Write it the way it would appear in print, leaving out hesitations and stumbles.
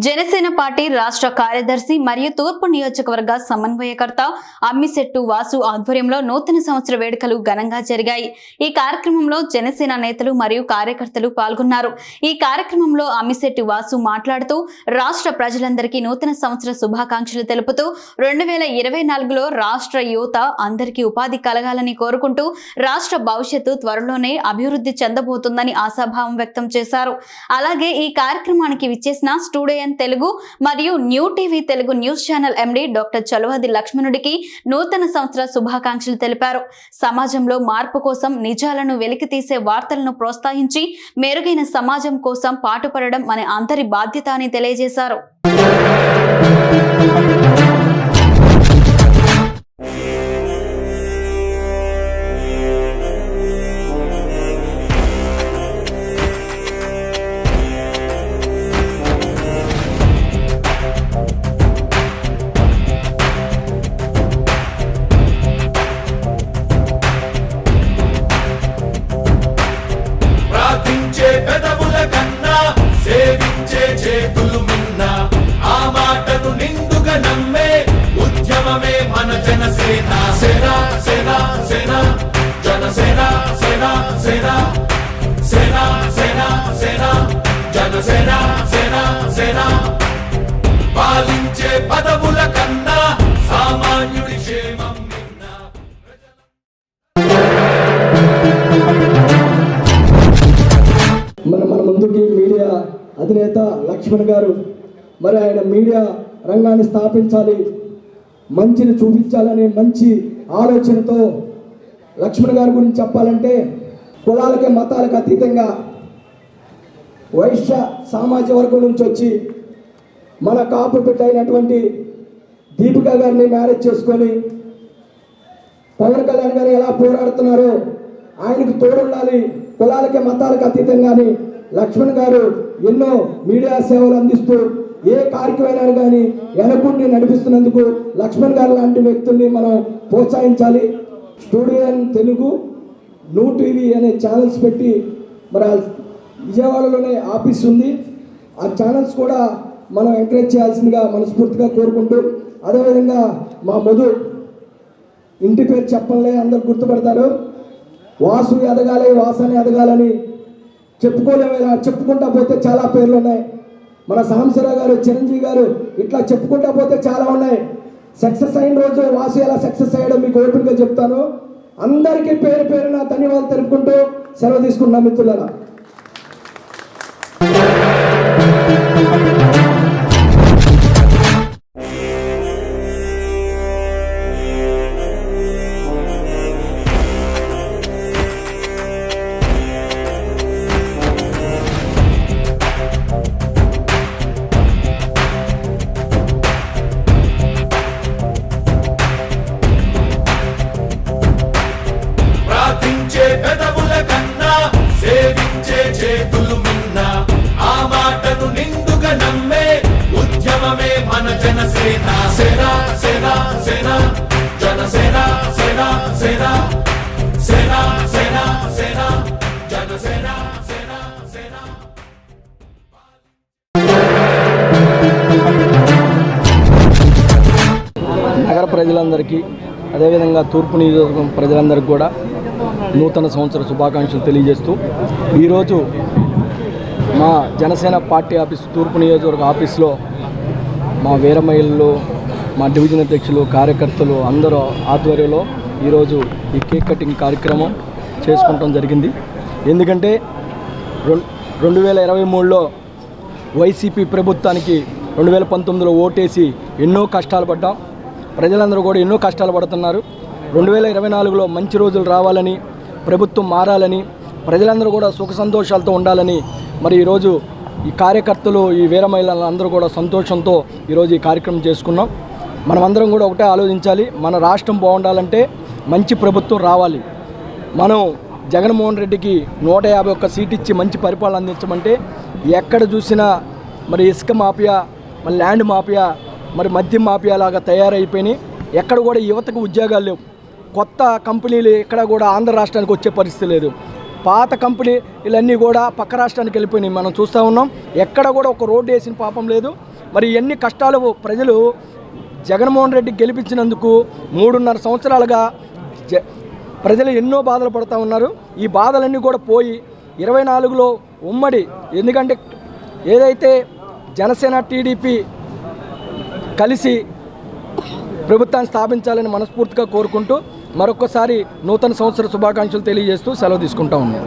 Janasena party రాష్ట్ర కార్యదర్శి మరియు తూర్పు నియోజకవర్గ సమన్వయకర్త అమ్మిశెట్టు వాసు ఆధ్వర్యంలో నూతన సంవత్సర వేడుకలు ఘనంగా జరిగాయి। ఈ కార్యక్రమంలో జనసేన నేతలు మరియు కార్యకర్తలు పాల్గొన్నారు। ఈ కార్యక్రమంలో అమ్మిశెట్టు వాసు మాట్లాడుతూ రాష్ట్ర ప్రజలందరికీ నూతన సంవత్సర శుభాకాంక్షలు తెలుపుతూ 2024లో రాష్ట్ర యువత అందరికీ ఉపాధి కలగాలని కోరుకుంటూ రాష్ట్ర భవిష్యత్తు త్వరలోనే అభివృద్ధి చెందబోతుందని ఆశాభావం వ్యక్తం చేశారు। అలాగే ఈ కార్యక్రమానికి విచ్చేసిన స్టూడియో తెలుగు మరియు new TV Telugu news channel MD doctor Chalavadi లక్ష్మణుడికి నూతన సంవత్సర శుభాకాంక్షలు తెలిపారు। సమాజంలో మార్పు కోసం నిజాలను వెలికితీసే వార్తలను ప్రోత్సహించి మెరుగైన సమాజం కోసం పాటుపడడం మన అందరి బాధ్యత అని తెలియజేశారు। పాలించే పదవుల కన్నా సామాన్యుడి క్షేమం మన ముందుకి మీడియా అధినేత లక్ష్మణ్ గారు మరి ఆయన మీడియా రంగాన్ని స్థాపించాలి, మంచిని చూపించాలనే మంచి ఆలోచనతో లక్ష్మణ్ గారి గురించి చెప్పాలంటే కులాలకి మతాలకు అతీతంగా వైశ్య సామాజిక వర్గం నుంచి వచ్చి మన కాపు బిడ్డ అయినటువంటి దీపిక గారిని మ్యారేజ్ చేసుకొని పవన్ కళ్యాణ్ గారు ఎలా పోరాడుతున్నారో ఆయనకు తోడుండాలి, కులాలకి మతాలకు అతీతంగాని లక్ష్మణ్ గారు ఎన్నో మీడియా సేవలు అందిస్తూ ఏ కార్యక్రమైనా కానీ వెనకుండి నడిపిస్తున్నందుకు లక్ష్మణ్ గారు లాంటి వ్యక్తుల్ని మనం ప్రోత్సహించాలి। స్టూడియో తెలుగు న్యూ టీవీ అనే ఛానల్స్ పెట్టి మరి విజయవాడలోనే ఆఫీస్ ఉంది, ఆ ఛానల్స్ కూడా మనం ఎంకరేజ్ చేయాల్సిందిగా మనస్ఫూర్తిగా కోరుకుంటూ, అదేవిధంగా మా మధు ఇంటి పేరు చెప్పలే అందరు గుర్తుపడతారు, వాసు ఎదగాలి వాసాని ఎదగాలని చెప్పుకోలేము, చెప్పుకుంటా పోతే చాలా పేర్లు ఉన్నాయి। మన సాంబశివరావు గారు చిరంజీవి గారు ఇట్లా చెప్పుకుంటా పోతే చాలా ఉన్నాయి। సక్సెస్ అయిన రోజు వాసు ఎలా సక్సెస్ అయ్యాడో మీకు ఓపెన్గా చెప్తాను। అందరికీ పేరు పేరున ధన్యవాదాలు తెలుపుకుంటూ సెలవు తీసుకున్నాం మిత్రులారా। పెదవుల కన్నా సేవించే చేతులు మిన్న ఆ మాటను నిండుగా నమ్మే ఉద్యమమే మన జనసేన సేన సేన సేన జనసేన సేన సేన సేన సేన సేన జనసేన సేన సేన। నగర ప్రజలందరికీ అదేవిధంగా తూర్పు నియోజకవర్గం ప్రజలందరికీ కూడా నూతన సంవత్సర శుభాకాంక్షలు తెలియజేస్తూ ఈరోజు మా జనసేన పార్టీ ఆఫీస్ తూర్పు నియోజకవర్గ ఆఫీస్లో మా వీరమహిళలు, మా డివిజన్ అధ్యక్షులు, కార్యకర్తలు అందరూ ఆధ్వర్యంలో ఈరోజు ఈ కేక్ కటింగ్ కార్యక్రమం చేసుకుంటాం జరిగింది। ఎందుకంటే 2023లో వైసీపీ ప్రభుత్వానికి 2019లో ఓటేసి ఎన్నో కష్టాలు పడ్డాం, ప్రజలందరూ కూడా ఎన్నో కష్టాలు పడుతున్నారు। 2024లో మంచి రోజులు రావాలని, ప్రభుత్వం మారాలని, ప్రజలందరూ కూడా సుఖ సంతోషాలతో ఉండాలని మరి ఈరోజు ఈ కార్యకర్తలు, ఈ వీర మహిళలు అందరూ కూడా సంతోషంతో ఈరోజు ఈ కార్యక్రమం చేసుకున్నాం। మనమందరం కూడా ఒకటే ఆలోచించాలి, మన రాష్ట్రం బాగుండాలంటే మంచి ప్రభుత్వం రావాలి। మనం జగన్మోహన్ రెడ్డికి 151 సీట్ ఇచ్చి మంచి పరిపాలన అందించమంటే ఎక్కడ చూసినా మరి ఇసుక మాఫియా, మరి ల్యాండ్ మాఫియా, మరి మద్యం మాఫియా లాగా తయారైపోయినాయి। ఎక్కడ కూడా యువతకు ఉద్యోగాలు లేవు, కొత్త కంపెనీలు ఎక్కడ కూడా ఆంధ్ర రాష్ట్రానికి వచ్చే పరిస్థితి లేదు। పాత కంపెనీలన్నీ కూడా పక్క రాష్ట్రానికి వెళ్ళిపోయినాయి మనం చూస్తూ ఉన్నాం. ఎక్కడ కూడా ఒక రోడ్డు వేసిన పాపం లేదు. మరి ఎన్ని కష్టాలు ప్రజలు జగన్మోహన్ రెడ్డి గెలిపించినందుకు 3.5 సంవత్సరాలుగా ప్రజలు ఎన్నో బాధలు పడుతూ ఉన్నారు. ఈ బాధలన్నీ కూడా పోయి 24లో ఉమ్మడి, ఎందుకంటే ఏదైతే జనసేన టీడీపీ కలిసి ప్రభుత్వాన్ని స్థాపించాలని మనస్ఫూర్తిగా కోరుకుంటూ మరొకసారి నూతన సంవత్సర శుభాకాంక్షలు తెలియజేస్తూ సెలవు తీసుకుంటా ఉన్నాం.